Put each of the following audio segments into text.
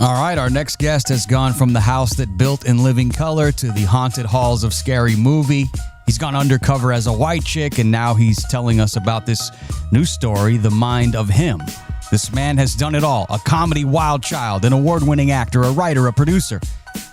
All right, our next guest has gone from the house that built in living color to the haunted halls of Scary Movie. He's gone undercover as a white chick, and now he's telling us about this new story, The Mind of Him. This man has done it all: a comedy wild child, an award-winning actor, a writer, a producer,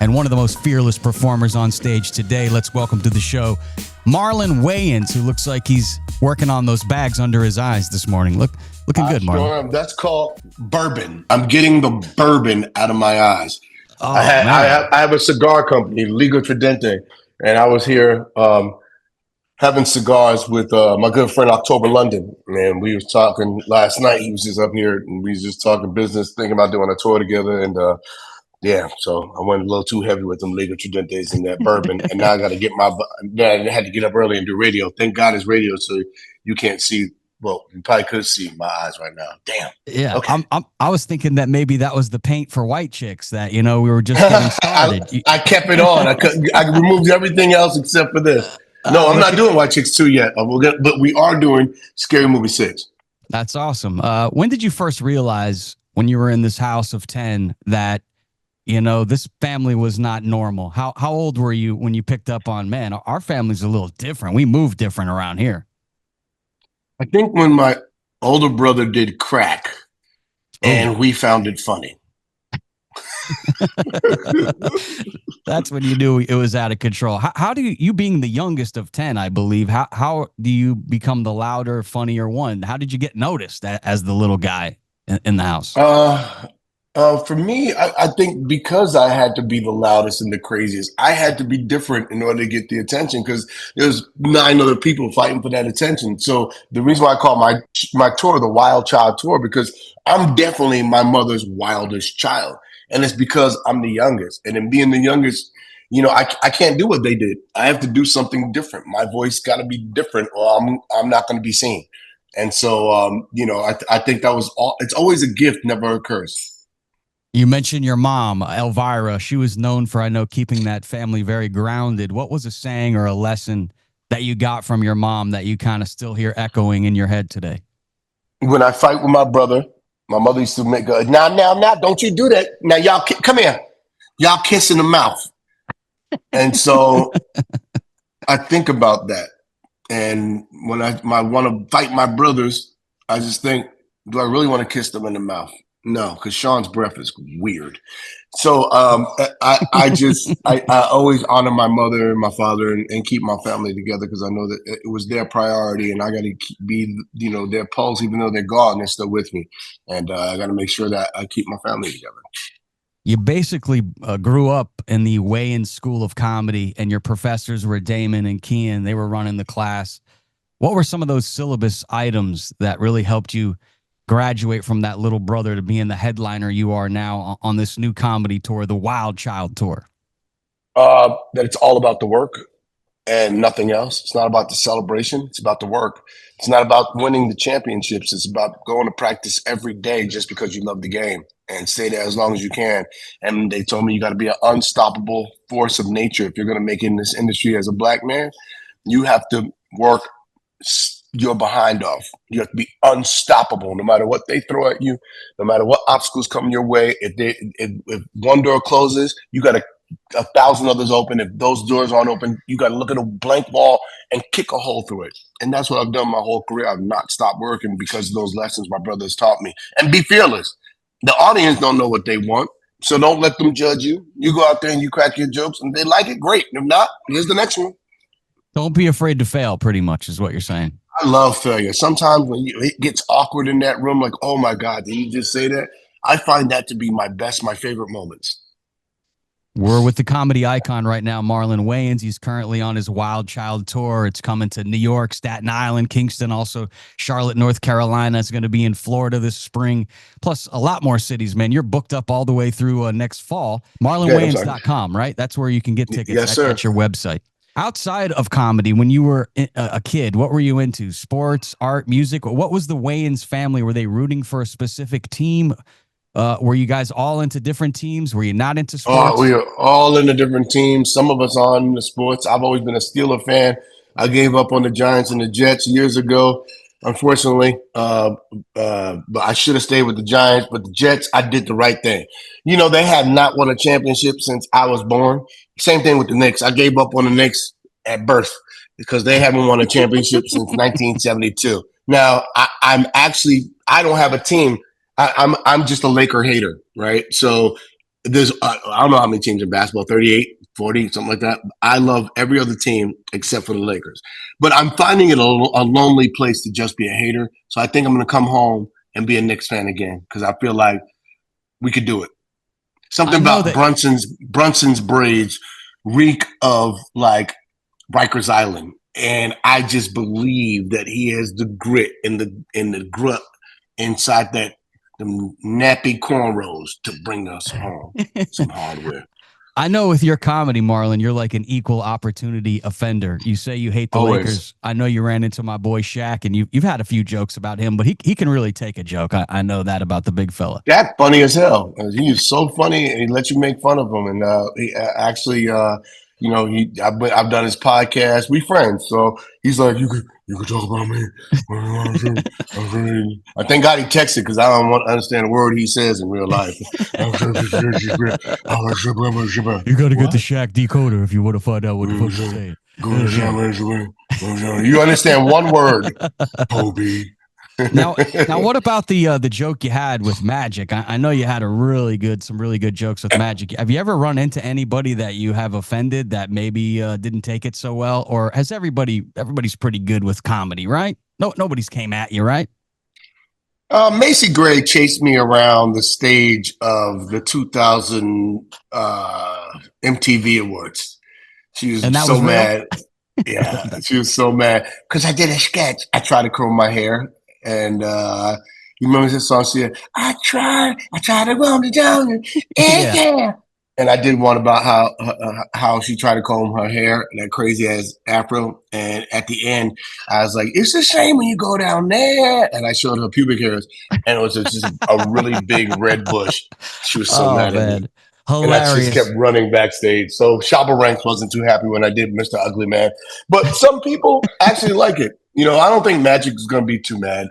and one of the most fearless performers on stage today. Let's welcome to the show Marlon Wayans, who looks like he's working on those bags under his eyes this morning. Looking good, Marlon. That's called bourbon. I'm getting the bourbon out of my eyes. Oh, I have a cigar company, Liga Tridente, and I was here having cigars with my good friend October London, and we was talking last night. He was just up here, and we was just talking business, thinking about doing a tour together, and so I went a little too heavy with them Liga Tridentes and that bourbon, and now I got to get I had to get up early and do radio. Thank God it's radio, so you can't see. Well, you probably could see my eyes right now. Damn. Yeah, okay. I was thinking that maybe that was the paint for white chicks, that, we were just getting started. I kept it on. I removed everything else except for this. No, I'm not doing White Chicks 2 yet, but we are doing Scary Movie 6. That's awesome. When did you first realize, when you were in this house of 10, that, this family was not normal? How old were you when you picked up on, man, our family's a little different. We move different around here. I think when my older brother did crack, and we found it funny. That's when you knew it was out of control. How do you being the youngest of 10, I believe, how do you become the louder, funnier one? How did you get noticed as the little guy in the house? For me, I think because I had to be the loudest and the craziest, I had to be different in order to get the attention, because there's 9 other people fighting for that attention. So the reason why I call my tour the Wild Child Tour, because I'm definitely my mother's wildest child. And it's because I'm the youngest. And in being the youngest, I can't do what they did. I have to do something different. My voice got to be different, or I'm not going to be seen. And so, I think that was all. It's always a gift, never a curse. You mentioned your mom, Elvira. She was known for, I know, keeping that family very grounded. What was a saying or a lesson that you got from your mom that you kind of still hear echoing in your head today? When I fight with my brother, my mother used to make a, now, don't you do that. Now, y'all, come here. Y'all kiss in the mouth. And so I think about that. And when I want to fight my brothers, I just think, do I really want to kiss them in the mouth? No, because Sean's breath is weird. So I always honor my mother and my father and keep my family together, because I know that it was their priority, and I got to be, their pulse, even though they're gone, they're still with me. And I got to make sure that I keep my family together. You basically grew up in the Wayans School of Comedy, and your professors were Damon and Kian. They were running the class. What were some of those syllabus items that really helped you graduate from that little brother to being the headliner you are now on this new comedy tour, the Wild Child Tour? That it's all about the work and nothing else. It's not about the celebration. It's about the work. It's not about winning the championships. It's about going to practice every day just because you love the game, and stay there as long as you can. And they told me you got to be an unstoppable force of nature. If you're going to make it in this industry as a Black man, you have to work your behind off. You have to be unstoppable, no matter what they throw at you, no matter what obstacles come your way. If one door closes, you got 1,000 others open. If those doors aren't open, you got to look at a blank wall and kick a hole through it. And that's what I've done my whole career. I've not stopped working because of those lessons my brothers taught me. And be fearless. The audience don't know what they want, so don't let them judge you. You go out there and you crack your jokes, and they like it, great. If not, here's the next one. Don't be afraid to fail, pretty much, is what you're saying. I love failure. Sometimes when it gets awkward in that room, like, oh my God, did you just say that? I find that to be my favorite moments. We're with the comedy icon right now, Marlon Wayans. He's currently on his Wild Child Tour. It's coming to New York, Staten Island, Kingston, also Charlotte, North Carolina. It's going to be in Florida this spring, plus a lot more cities, man. You're booked up all the way through next fall. MarlonWayans.com, right? That's where you can get tickets. Yes, sir. At your website. Outside of comedy, when you were a kid, what were you into? Sports, art, music? What was the Wayans family? Were they rooting for a specific team? Were you guys all into different teams? Were you not into sports? We were all into different teams. Some of us on the sports. I've always been a Steeler fan. I gave up on the Giants and the Jets years ago. unfortunately. But I should have stayed with the Giants. But the Jets, I did the right thing. They have not won a championship since I was born. Same thing with the Knicks. I gave up on the Knicks at birth because they haven't won a championship since 1972. Now, I don't have a team. I'm just a Laker hater, right? So there's I don't know how many teams in basketball, 38, 40, something like that. I love every other team except for the Lakers. But I'm finding it a lonely place to just be a hater. So I think I'm going to come home and be a Knicks fan again because I feel like we could do it. I Something know about that. Brunson's braids reek of like Rikers Island, and I just believe that he has the grit and the grunt inside that the nappy cornrows to bring us home some hardware. I know with your comedy, Marlon, you're like an equal opportunity offender. You say you hate the Always. Lakers. I know you ran into my boy Shaq, and you've had a few jokes about him, but he can really take a joke. I know that about the big fella. That funny as hell. He is so funny, and he lets you make fun of him. And he actually, I've done his podcast. We friends, so he's like, you could talk about me. I thank God he texted because I don't want to understand a word he says in real life. You got to get the What? Shaq decoder if you want to find out what the fuck he's saying. You understand one word, Kobe. Now, what about the joke you had with Magic? I know you had some really good jokes with Magic. Have you ever run into anybody that you have offended that maybe didn't take it so well, or has everybody's pretty good with comedy, right? No, nobody's came at you, right? Macy Gray chased me around the stage of the 2000 MTV Awards. She was And that so was real. mad. Yeah, she was so mad because I did a sketch. I tried to curl my hair, and you remember this song? She said, I tried to roll it down, Yeah. yeah. And I did one about how she tried to comb her hair, that crazy ass afro. And at the end, I was like, "It's a shame when you go down there." And I showed her pubic hairs, and it was just a really big red bush. She was so Oh mad at me, man, and I just kept hilarious. running backstage. So Shopper Ranks wasn't too happy when I did Mr. Ugly Man, but some people actually like it. I don't think Magic is going to be too mad.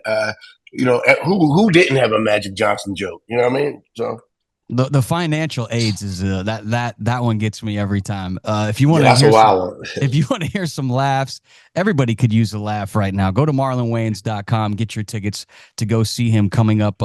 Who didn't have a Magic Johnson joke? You know what I mean? So The financial aids is that one gets me every time. If you want yeah, to that's a hear some wild one. if you want to hear some laughs, everybody could use a laugh right now. Go to marlonwayans.com, get your tickets to go see him coming up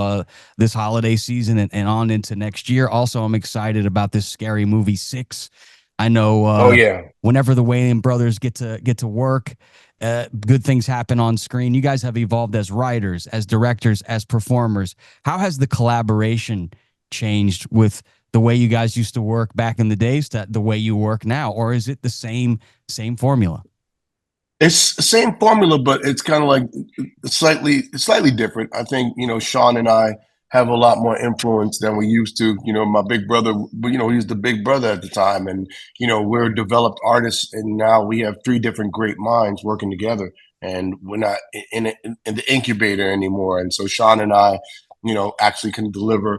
this holiday season and on into next year. Also, I'm excited about this Scary Movie 6. I know Oh yeah. whenever the Wayans brothers get to work, good things happen on screen. You guys have evolved as writers, as directors, as performers. How has the collaboration changed with the way you guys used to work back in the days to the way you work now, or is it the same formula? It's the same formula, but it's kind of like slightly different. I think Sean and I have a lot more influence than we used to. My big brother, he was the big brother at the time, and we're developed artists, and now we have three different great minds working together, and we're not in the incubator anymore. And so Sean and I, actually can deliver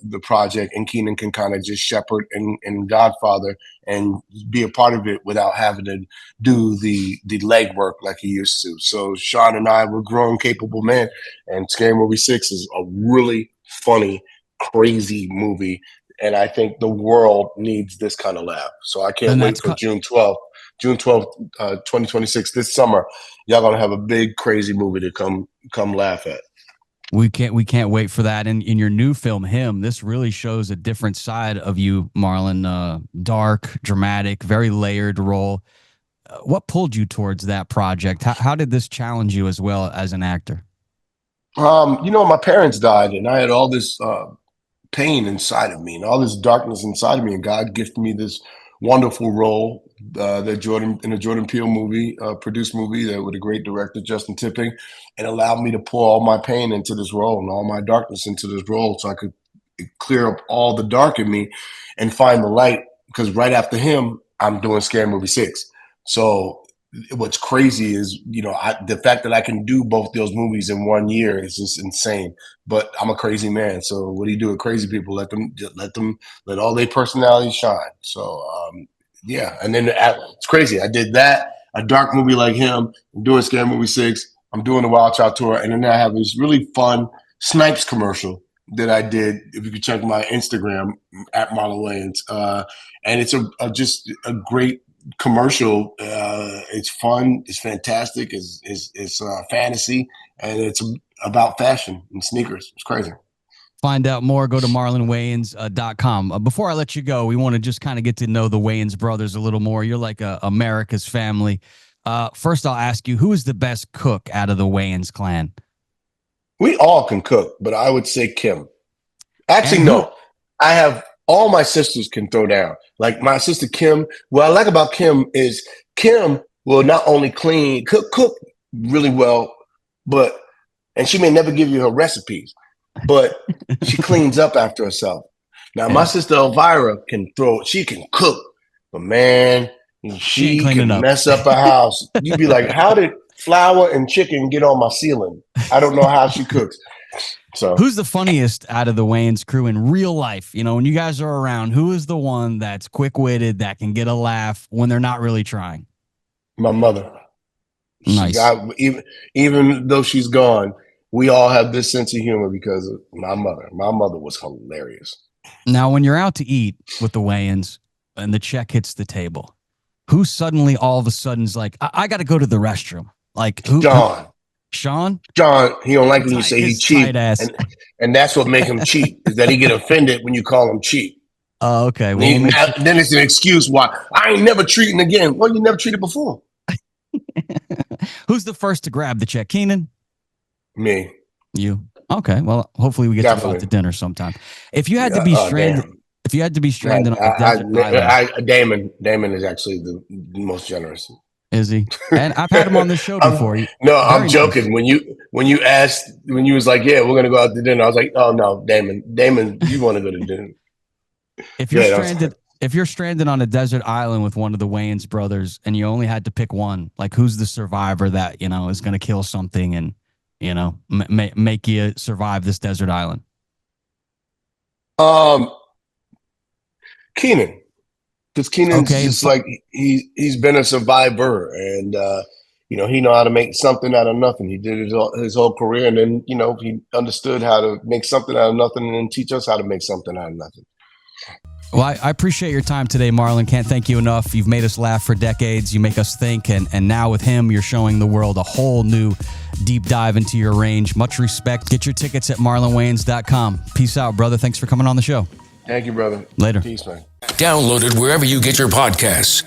the project, and Keenan can kind of just shepherd and Godfather and be a part of it without having to do the legwork like he used to. So Sean and I were grown, capable men, and Scary Movie 6 is a really funny, crazy movie. And I think the world needs this kind of laugh. So I can't And wait that's for June 12th, 2026, this summer. Y'all gonna have a big, crazy movie to come laugh at. we can't wait for that. And in your new film, Him, this really shows a different side of you, Marlon. Dark, dramatic, very layered role. What pulled you towards that project? How did this challenge you as well as an actor? My parents died, and I had all this pain inside of me and all this darkness inside of me, and God gifted me this wonderful role that Jordan in a Jordan Peele movie, produced movie that with a great director Justin Tipping, and allowed me to pour all my pain into this role and all my darkness into this role, so I could clear up all the dark in me and find the light. Because right after him, I'm doing Scary Movie 6. So what's crazy is, the fact that I can do both those movies in 1 year is just insane. But I'm a crazy man. So what do you do with crazy people? Let all their personalities shine. So yeah. And then it's crazy. I did that, a dark movie like him, I'm doing Scary Movie 6. I'm doing the Wild Child tour, and then I have this really fun Snipes commercial that I did. If you could check my Instagram at Marlon Wayans, and it's just a great commercial. It's fun. It's fantastic. It's fantasy, and it's about fashion and sneakers. It's crazy. Find out more, go to marlonwayans.com. Before I let you go, we want to just kind of get to know the Wayans brothers a little more. You're like America's family. First, I'll ask you, who is the best cook out of the Wayans clan? We all can cook, but I would say Kim. Actually, no. I have all my sisters can throw down. Like my sister Kim, what I like about Kim is Kim will not only cook really well, and she may never give you her recipes, but she cleans up after herself. Now, my sister Elvira she can cook, but man, she can mess up a house. You'd be like, how did flour and chicken get on my ceiling? I don't know how she cooks. So, who's the funniest out of the Wayans crew in real life? You know, when you guys are around, who is the one that's quick-witted, that can get a laugh when they're not really trying? My mother. Nice. Even though she's gone, we all have this sense of humor because of my mother. My mother was hilarious. Now, when you're out to eat with the Wayans and the check hits the table, who suddenly all of a sudden is like, I got to go to the restroom? Like who? John. Sean? John, he don't like when you say he's cheap. And that's what makes him cheap, is that he get offended when you call him cheap. Oh, okay. Well, then it's an excuse why I ain't never treating again. Well, you never treated before. Who's the first to grab the check? Keenan? Me. You? Okay. Well, hopefully we get to go out to dinner sometime. If you had to be stranded, if you had to be stranded on a desert island, Damon is actually the most generous. Is he? And I've had him on the show before. I'm joking. Nice. When you was like, yeah, we're gonna go out to dinner, I was like, oh no, Damon, you want to go to dinner? If you're stranded on a desert island with one of the Wayans brothers, and you only had to pick one, like who's the survivor that is going to kill something and make you survive this desert island? Keenan. Because Keenan's just like he's been a survivor, and he know how to make something out of nothing. He did his whole career, and then he understood how to make something out of nothing, and then teach us how to make something out of nothing. Well, I appreciate your time today, Marlon. Can't thank you enough. You've made us laugh for decades. You make us think, and now with him, you're showing the world a whole new deep dive into your range. Much respect. Get your tickets at marlonwayans.com. Peace out, brother. Thanks for coming on the show. Thank you, brother. Later. Peace, man. Download it wherever you get your podcasts.